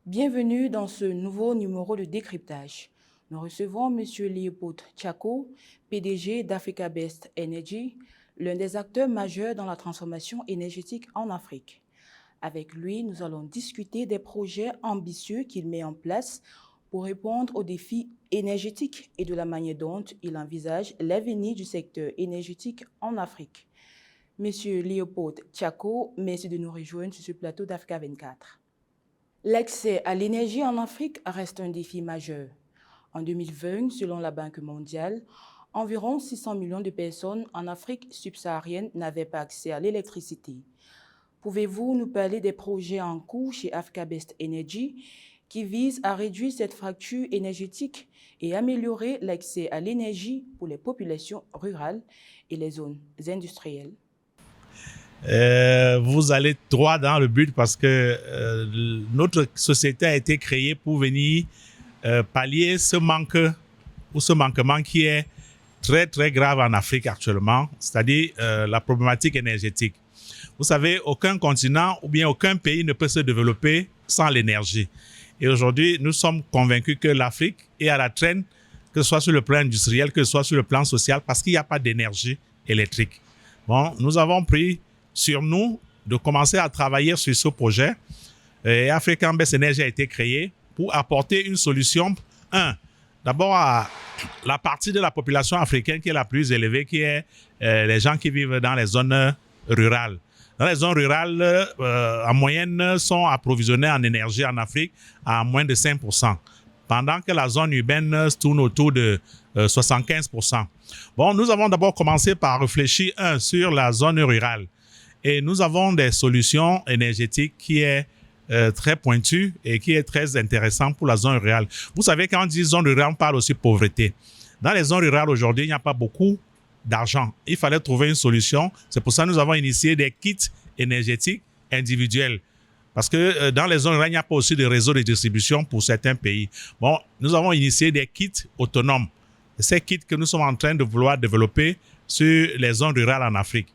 Bienvenue dans ce nouveau numéro de décryptage. Nous recevons M. Léopold Tchako, PDG d'Africa Best Energy, l'un des acteurs majeurs dans la transformation énergétique en Afrique. Avec lui, nous allons discuter des projets ambitieux qu'il met en place pour répondre aux défis énergétiques et de la manière dont il envisage l'avenir du secteur énergétique en Afrique. Monsieur Léopold Tchako, merci de nous rejoindre sur ce plateau d'Africa 24. L'accès à l'énergie en Afrique reste un défi majeur. En 2020, selon la Banque mondiale, environ 600 millions de personnes en Afrique subsaharienne n'avaient pas accès à l'électricité. Pouvez-vous nous parler des projets en cours chez Africa Best Energy qui visent à réduire cette fracture énergétique et améliorer l'accès à l'énergie pour les populations rurales et les zones industrielles? Vous allez droit dans le but parce que notre société a été créée pour venir pallier ce manque ou ce manquement qui est très très grave en Afrique actuellement, c'est-à-dire la problématique énergétique. Vous savez, aucun continent ou bien aucun pays ne peut se développer sans l'énergie. Et aujourd'hui, nous sommes convaincus que l'Afrique est à la traîne, que ce soit sur le plan industriel, que ce soit sur le plan social, parce qu'il n'y a pas d'énergie électrique. Bon, nous avons pris sur nous de commencer à travailler sur ce projet. Et Africa Best Energy a été créé pour apporter une solution, d'abord à la partie de la population africaine qui est la plus élevée, qui est les gens qui vivent dans les zones rurales. Dans les zones rurales, en moyenne, sont approvisionnés en énergie en Afrique à moins de 5%, pendant que la zone urbaine tourne autour de 75%. Bon, nous avons d'abord commencé par réfléchir, sur la zone rurale. Et nous avons des solutions énergétiques qui est très pointues et qui est très intéressant pour la zone rurale. Vous savez, quand on dit zone rurale, on parle aussi de pauvreté. Dans les zones rurales, aujourd'hui, il n'y a pas beaucoup d'argent. Il fallait trouver une solution. C'est pour ça que nous avons initié des kits énergétiques individuels. Parce que dans les zones rurales, il n'y a pas aussi de réseau de distribution pour certains pays. Bon, nous avons initié des kits autonomes. Ces kits que nous sommes en train de vouloir développer sur les zones rurales en Afrique.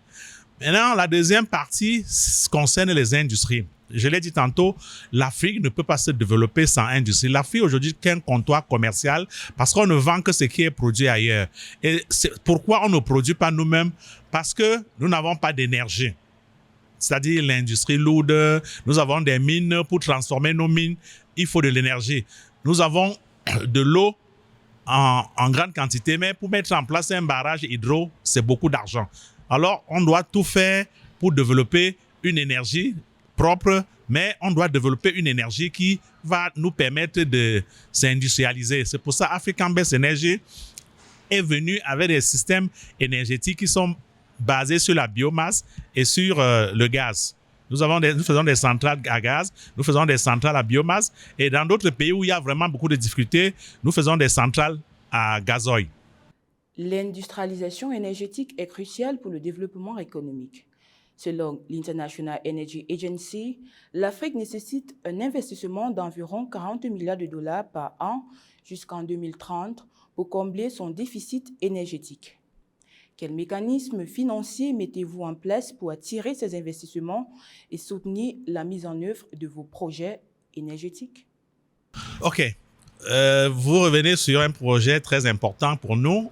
Maintenant, la deuxième partie concerne les industries. Je l'ai dit tantôt, l'Afrique ne peut pas se développer sans industrie. L'Afrique aujourd'hui est un comptoir commercial parce qu'on ne vend que ce qui est produit ailleurs. Et pourquoi on ne produit pas nous-mêmes? Parce que nous n'avons pas d'énergie. C'est-à-dire l'industrie lourde, nous avons des mines. Pour transformer nos mines, il faut de l'énergie. Nous avons de l'eau en grande quantité, mais pour mettre en place un barrage hydro, c'est beaucoup d'argent. Alors, on doit tout faire pour développer une énergie propre, mais on doit développer une énergie qui va nous permettre de s'industrialiser. C'est pour ça qu'Africa Best Energy est venu avec des systèmes énergétiques qui sont basés sur la biomasse et sur le gaz. Nous faisons des centrales à gaz, nous faisons des centrales à biomasse, et dans d'autres pays où il y a vraiment beaucoup de difficultés, nous faisons des centrales à gazoil. L'industrialisation énergétique est cruciale pour le développement économique. Selon l'International Energy Agency, l'Afrique nécessite un investissement d'environ 40 milliards de dollars par an jusqu'en 2030 pour combler son déficit énergétique. Quels mécanismes financiers mettez-vous en place pour attirer ces investissements et soutenir la mise en œuvre de vos projets énergétiques? OK. Vous revenez sur un projet très important pour nous.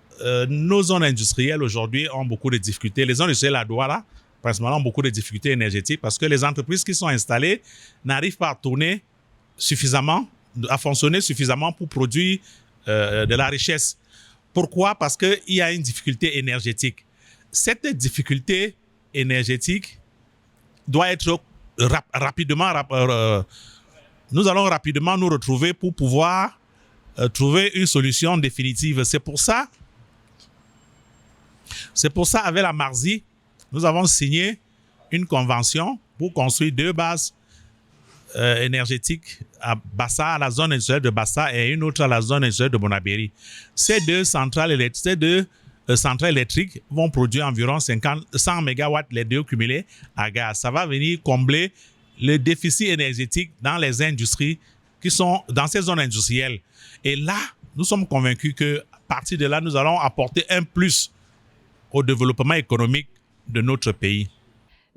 Nos zones industrielles aujourd'hui ont beaucoup de difficultés. Les zones industrielles à Douala, principalement, ont beaucoup de difficultés énergétiques parce que les entreprises qui sont installées n'arrivent pas à tourner suffisamment, à fonctionner suffisamment pour produire de la richesse. Pourquoi? Parce qu'il y a une difficulté énergétique. Cette difficulté énergétique doit être rapidement... nous allons rapidement nous retrouver pour pouvoir trouver une solution définitive. C'est pour ça, avec la Marzi, nous avons signé une convention pour construire 2 bases énergétiques à Bassa, à la zone industrielle de Bassa, et une autre à la zone industrielle de Bonabéry. Ces deux centrales électriques vont produire environ 100 MW les deux cumulés à gaz. Ça va venir combler le déficit énergétique dans les industries qui sont dans ces zones industrielles. Et là, nous sommes convaincus qu'à partir de là, nous allons apporter un plus au développement économique de notre pays.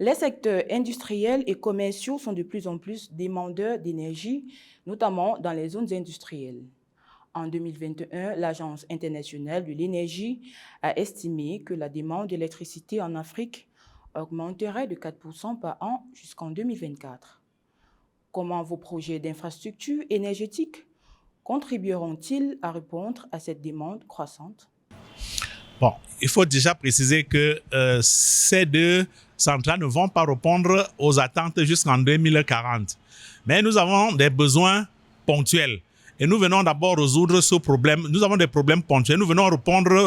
Les secteurs industriels et commerciaux sont de plus en plus demandeurs d'énergie, notamment dans les zones industrielles. En 2021, l'Agence internationale de l'énergie a estimé que la demande d'électricité en Afrique augmenterait de 4% par an jusqu'en 2024. Comment vos projets d'infrastructures énergétiques contribueront-ils à répondre à cette demande croissante? Bon, il faut déjà préciser que ces deux centrales ne vont pas répondre aux attentes jusqu'en 2040. Mais nous avons des besoins ponctuels. Et nous venons d'abord résoudre ce problème. Nous avons des problèmes ponctuels. Nous venons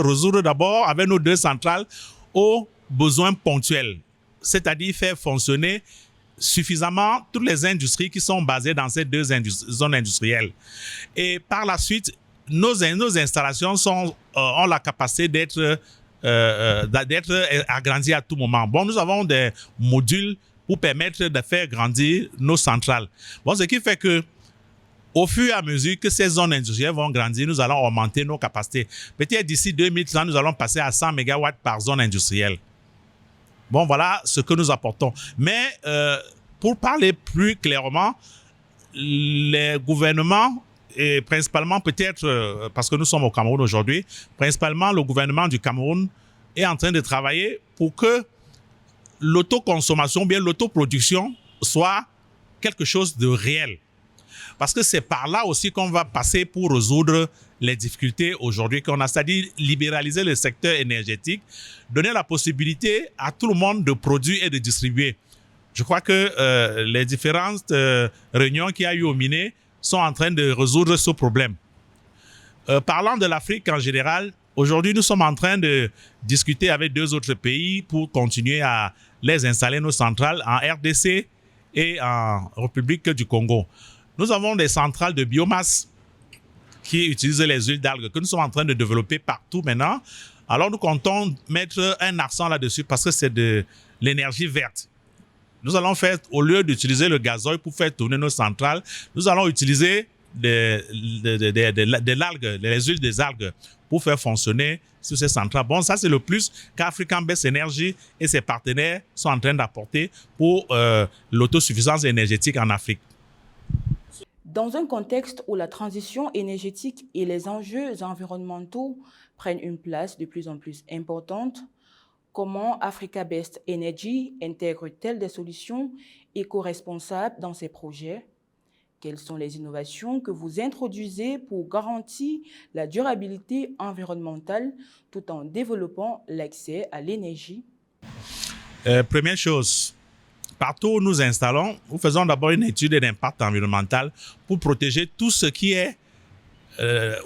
résoudre d'abord avec nos deux centrales aux besoins ponctuels. C'est-à-dire faire fonctionner suffisamment toutes les industries qui sont basées dans ces deux zones industrielles. Et par la suite, nos installations ont la capacité d'être agrandies à tout moment. Bon, nous avons des modules pour permettre de faire grandir nos centrales. Bon, ce qui fait que au fur et à mesure que ces zones industrielles vont grandir, nous allons augmenter nos capacités. Peut-être d'ici 2030, nous allons passer à 100 MW par zone industrielle. Bon, voilà ce que nous apportons. Mais pour parler plus clairement, les gouvernements, et principalement peut-être parce que nous sommes au Cameroun aujourd'hui, principalement le gouvernement du Cameroun est en train de travailler pour que l'autoconsommation, bien l'autoproduction soit quelque chose de réel. Parce que c'est par là aussi qu'on va passer pour résoudre les difficultés aujourd'hui qu'on a, c'est-à-dire libéraliser le secteur énergétique, donner la possibilité à tout le monde de produire et de distribuer. Je crois que les différentes réunions qu'il y a eu au Miné sont en train de résoudre ce problème. Parlant de l'Afrique en général, aujourd'hui, nous sommes en train de discuter avec deux autres pays pour continuer à les installer, nos centrales, en RDC et en République du Congo. Nous avons des centrales de biomasse qui utilisent les huiles d'algues que nous sommes en train de développer partout maintenant. Alors, nous comptons mettre un accent là-dessus parce que c'est de l'énergie verte. Nous allons faire, au lieu d'utiliser le gazoil pour faire tourner nos centrales, nous allons utiliser des algues, les huiles des algues pour faire fonctionner sur ces centrales. Bon, ça c'est le plus qu'African Best Energy et ses partenaires sont en train d'apporter pour l'autosuffisance énergétique en Afrique. Dans un contexte où la transition énergétique et les enjeux environnementaux prennent une place de plus en plus importante, comment Africa Best Energy intègre-t-elle des solutions éco-responsables dans ses projets? Quelles sont les innovations que vous introduisez pour garantir la durabilité environnementale tout en développant l'accès à l'énergie? Première chose, partout où nous installons, nous faisons d'abord une étude d'impact environnemental pour protéger tout ce qui est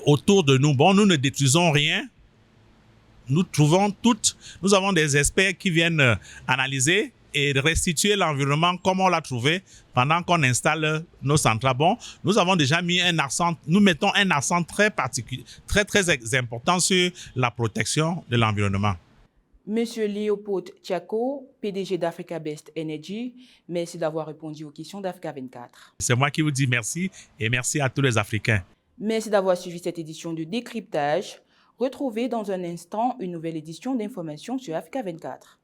autour de nous. Bon, nous ne détruisons rien. Nous avons des experts qui viennent analyser et restituer l'environnement comme on l'a trouvé pendant qu'on installe nos centrales. Bon, nous avons déjà mis nous mettons un accent très particulier, très important sur la protection de l'environnement. Monsieur Léopold Tchako, PDG d'Africa Best Energy, merci d'avoir répondu aux questions d'Africa 24. C'est moi qui vous dis merci et merci à tous les Africains. Merci d'avoir suivi cette édition de décryptage. Retrouvez dans un instant une nouvelle édition d'informations sur Africa 24.